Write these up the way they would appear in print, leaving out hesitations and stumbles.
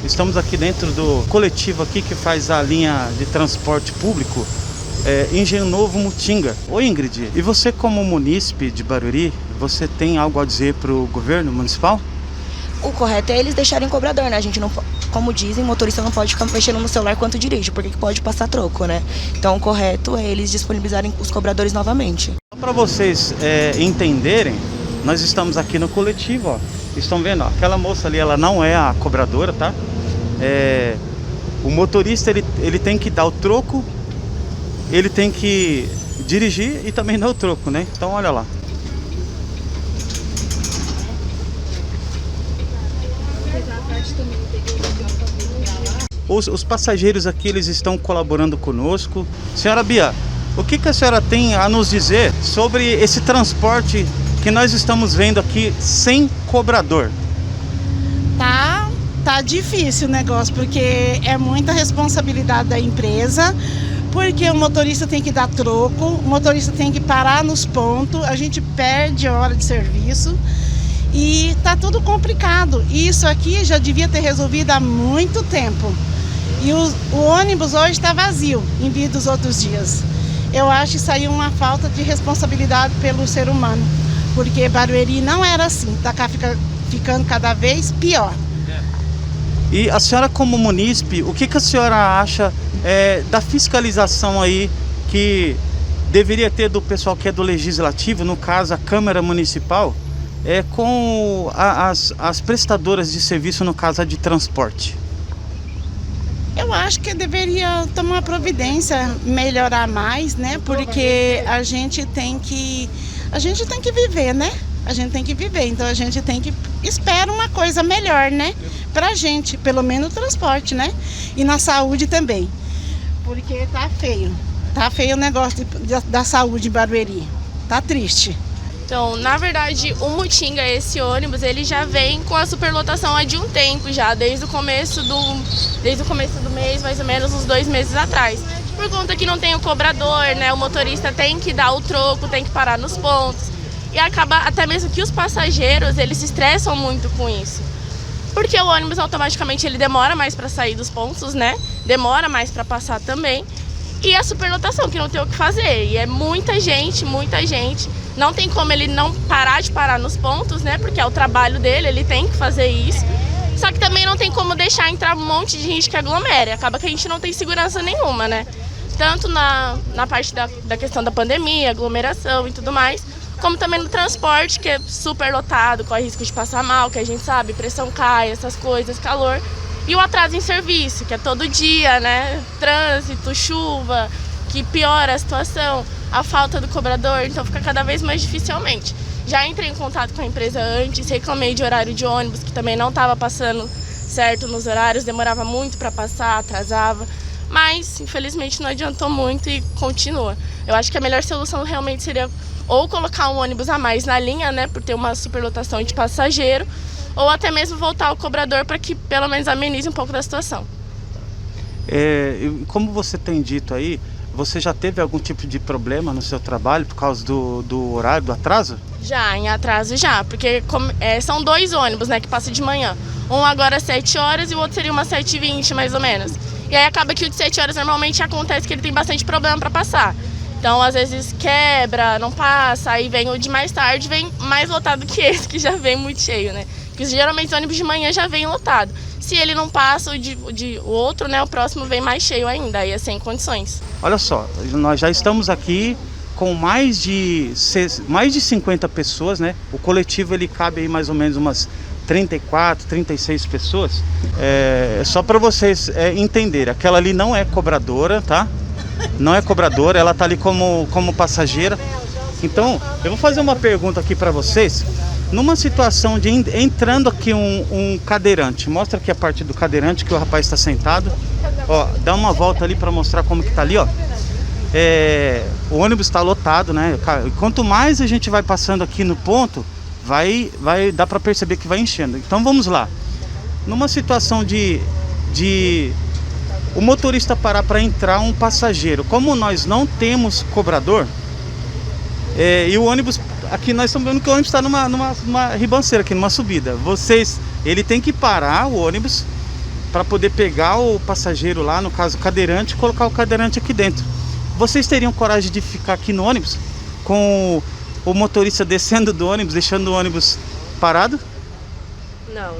Estamos aqui dentro do coletivo aqui que faz a linha de transporte público, Engenho Novo Mutinga. Oi, Ingrid, e você como munícipe de Barueri, você tem algo a dizer para o governo municipal? O correto é eles deixarem cobrador, né? A gente não, como dizem, motorista não pode ficar mexendo no celular enquanto dirige, porque pode passar troco, né? Então o correto é eles disponibilizarem os cobradores novamente. Para vocês entenderem, nós estamos aqui no coletivo, ó. Estão vendo, ó, aquela moça ali, ela não é a cobradora, tá? O motorista, ele tem que dar o troco, ele tem que dirigir e também dar o troco, né? Então olha lá. Os passageiros aqui, eles estão colaborando conosco. Senhora Bia, o que a senhora tem a nos dizer sobre esse transporte que nós estamos vendo aqui sem cobrador? Tá difícil o negócio, porque é muita responsabilidade da empresa, porque o motorista tem que dar troco, o motorista tem que parar nos pontos, a gente perde a hora de serviço e tá tudo complicado. E isso aqui já devia ter resolvido há muito tempo. E o ônibus hoje está vazio, em vez dos outros dias. Eu acho isso aí uma falta de responsabilidade pelo ser humano, porque Barueri não era assim, está ficando cada vez pior. E a senhora como munícipe, o que a senhora acha da fiscalização aí que deveria ter do pessoal que é do Legislativo, no caso a Câmara Municipal, com as prestadoras de serviço, no caso a de transporte? Eu acho que deveria tomar providência, melhorar mais, né? Porque a gente tem que viver, né? A gente tem que viver, então a gente tem que esperar uma coisa melhor, né? Pra gente, pelo menos no transporte, né? E na saúde também, porque tá feio o negócio da saúde em Barueri, tá triste. Então, na verdade, o Mutinga, esse ônibus, ele já vem com a superlotação há de um tempo já, desde o começo do mês, mais ou menos uns 2 meses atrás. Por conta que não tem o cobrador, né? O motorista tem que dar o troco, tem que parar nos pontos. E acaba até mesmo que os passageiros, eles se estressam muito com isso. Porque o ônibus automaticamente ele demora mais para sair dos pontos, né? Demora mais para passar também. E a superlotação, que não tem o que fazer. E é muita gente. Não tem como ele não parar nos pontos, né? Porque é o trabalho dele, ele tem que fazer isso. Só que também não tem como deixar entrar um monte de gente que aglomera. Acaba que a gente não tem segurança nenhuma, né? Tanto na parte da questão da pandemia, aglomeração e tudo mais, como também no transporte, que é super lotado, corre risco de passar mal, que a gente sabe, pressão cai, essas coisas, calor. E o atraso em serviço, que é todo dia, né? Trânsito, chuva, que piora a situação, a falta do cobrador, então fica cada vez mais dificilmente. Já entrei em contato com a empresa antes, reclamei de horário de ônibus, que também não estava passando certo nos horários, demorava muito para passar, atrasava. Mas, infelizmente, não adiantou muito e continua. Eu acho que a melhor solução realmente seria ou colocar um ônibus a mais na linha, né, por ter uma superlotação de passageiro, ou até mesmo voltar ao cobrador para que pelo menos amenize um pouco da situação. Como você tem dito aí, você já teve algum tipo de problema no seu trabalho por causa do horário, do atraso? Já, em atraso já, porque são 2 ônibus, né, que passam de manhã. Um agora às 7 horas e o outro seria umas 7h20 mais ou menos. E aí acaba que o de 7 horas normalmente acontece que ele tem bastante problema para passar. Então, às vezes quebra, não passa, aí vem o de mais tarde, vem mais lotado que esse, que já vem muito cheio, né? Porque geralmente os ônibus de manhã já vem lotado. Se ele não passa, o outro, né, o próximo vem mais cheio ainda, aí é sem condições. Olha só, nós já estamos aqui com mais de 50 pessoas, né? O coletivo, ele cabe aí mais ou menos umas 34, 36 pessoas. Só para vocês entenderem, aquela ali não é cobradora, tá? Não é cobradora, ela tá ali como passageira. Então, eu vou fazer uma pergunta aqui para vocês. Numa situação de entrando aqui um cadeirante, mostra aqui a parte do cadeirante que o rapaz está sentado. Ó, dá uma volta ali para mostrar como que tá ali, ó. O ônibus está lotado, né? Quanto mais a gente vai passando aqui no ponto, vai dar para perceber que vai enchendo. Então vamos lá. Numa situação de o motorista parar para entrar um passageiro, como nós não temos cobrador, e o ônibus, aqui nós estamos vendo que o ônibus está numa ribanceira aqui, numa subida. Ele tem que parar o ônibus para poder pegar o passageiro lá, no caso o cadeirante, e colocar o cadeirante aqui dentro. Vocês teriam coragem de ficar aqui no ônibus com o motorista descendo do ônibus, deixando o ônibus parado? Não.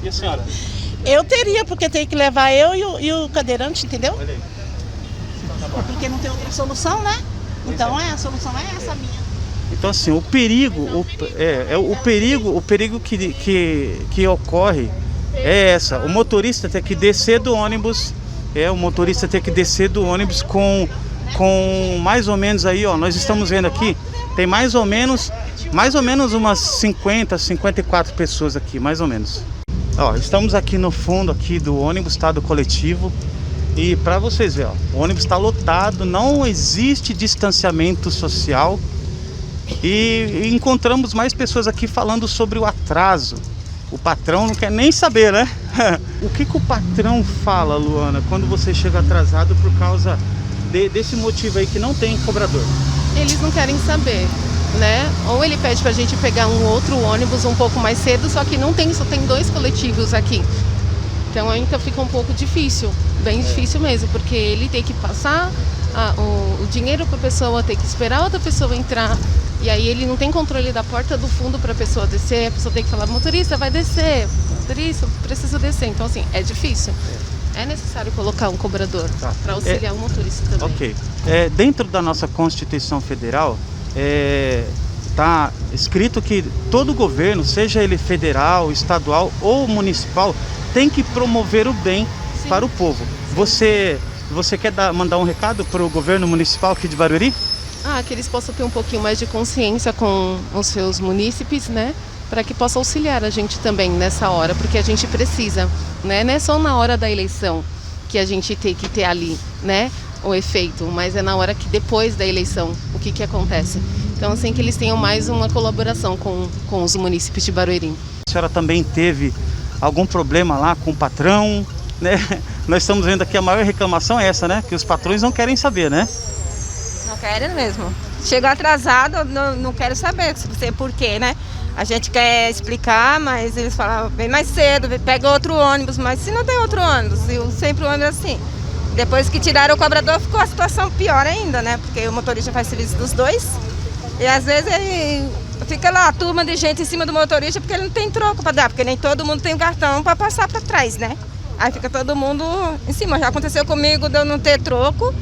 E a senhora? Eu teria, porque tem que levar eu e o cadeirante, entendeu? Olha aí. Porque não tem outra solução, né? Então a solução é essa minha. Então assim, o perigo, o perigo que ocorre é essa. O motorista tem que descer do ônibus, com mais ou menos aí, ó, nós estamos vendo aqui, tem mais ou menos umas 50, 54 pessoas aqui, mais ou menos. Ó, estamos aqui no fundo aqui do ônibus, tá, do coletivo. E para vocês verem, ó, o ônibus está lotado, não existe distanciamento social. E encontramos mais pessoas aqui falando sobre o atraso. O patrão não quer nem saber, né? O que o patrão fala, Luana, quando você chega atrasado por causa desse motivo aí que não tem cobrador? Eles não querem saber, né? Ou ele pede pra gente pegar um outro ônibus um pouco mais cedo, só que não tem, só tem 2 coletivos aqui. Então ainda fica um pouco difícil, bem difícil mesmo, porque ele tem que passar o dinheiro para a pessoa, tem que esperar outra pessoa entrar, e aí ele não tem controle da porta do fundo para a pessoa descer, a pessoa tem que falar, motorista, vai descer, motorista, precisa descer. Então assim, é difícil. É necessário colocar um cobrador para auxiliar o motorista também. Ok. Dentro da nossa Constituição Federal, está escrito que todo governo, seja ele federal, estadual ou municipal, tem que promover o bem para o povo. Você quer mandar um recado para o governo municipal aqui de Barueri? Que eles possam ter um pouquinho mais de consciência com os seus munícipes, né? Para que possa auxiliar a gente também nessa hora, porque a gente precisa, né? Não é só na hora da eleição que a gente tem que ter ali, né? O efeito, mas é na hora que depois da eleição, o que acontece. Então, assim, que eles tenham mais uma colaboração com os munícipes de Barueri. A senhora também teve algum problema lá com o patrão, né? Nós estamos vendo aqui, a maior reclamação é essa, né? Que os patrões não querem saber, né? Não querem mesmo. Chega atrasado, não quero saber por quê, né? A gente quer explicar, mas eles falam, vem mais cedo, pega outro ônibus, mas se não tem outro ônibus, sempre o ônibus é assim. Depois que tiraram o cobrador, ficou a situação pior ainda, né? Porque o motorista faz serviço dos dois, e às vezes ele fica lá, a turma de gente em cima do motorista, porque ele não tem troco para dar, porque nem todo mundo tem cartão para passar para trás, né? Aí fica todo mundo em cima. Já aconteceu comigo de eu não ter troco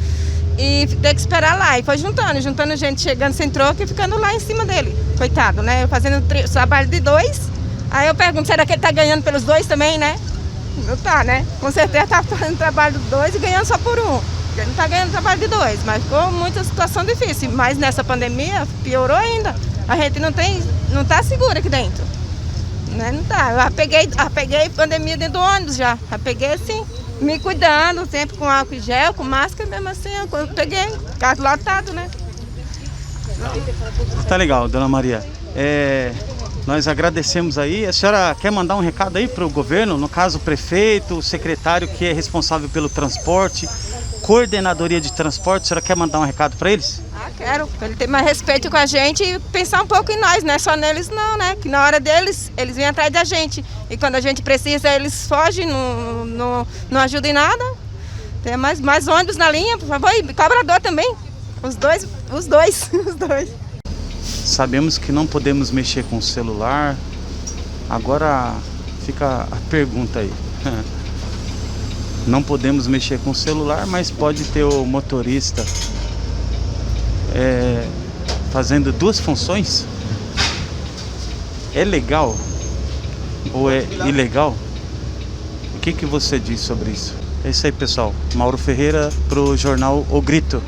e ter que esperar lá. E foi juntando gente, chegando sem troco e ficando lá em cima dele. Coitado, né? Eu fazendo trabalho de 2. Aí eu pergunto, será que ele tá ganhando pelos 2 também, né? Não tá, né? Com certeza tá fazendo trabalho de 2 e ganhando só por 1. Ele não tá ganhando trabalho de 2, mas ficou muita situação difícil. Mas nessa pandemia piorou ainda. A gente não tá segura aqui dentro. Né? Não tá. Eu apeguei pandemia dentro do ônibus já. Apeguei assim, me cuidando, sempre com álcool e gel, com máscara, mesmo assim, eu peguei, carro lotado, né? Tá legal, dona Maria. Nós agradecemos aí. A senhora quer mandar um recado aí para o governo, no caso o prefeito, o secretário que é responsável pelo transporte, coordenadoria de transporte, a senhora quer mandar um recado para eles? Quero, para ele ter mais respeito com a gente e pensar um pouco em nós, não é só neles não, né? Que na hora deles, eles vêm atrás da gente. E quando a gente precisa, eles fogem, não ajudam em nada. Tem mais ônibus na linha, por favor, e cobrador também. Os dois. Sabemos que não podemos mexer com o celular. Agora fica a pergunta aí. Não podemos mexer com o celular, mas pode ter o motorista fazendo 2 funções? É legal ou é ilegal? O que você diz sobre isso? É isso aí, pessoal. Mauro Ferreira para o jornal O Grito.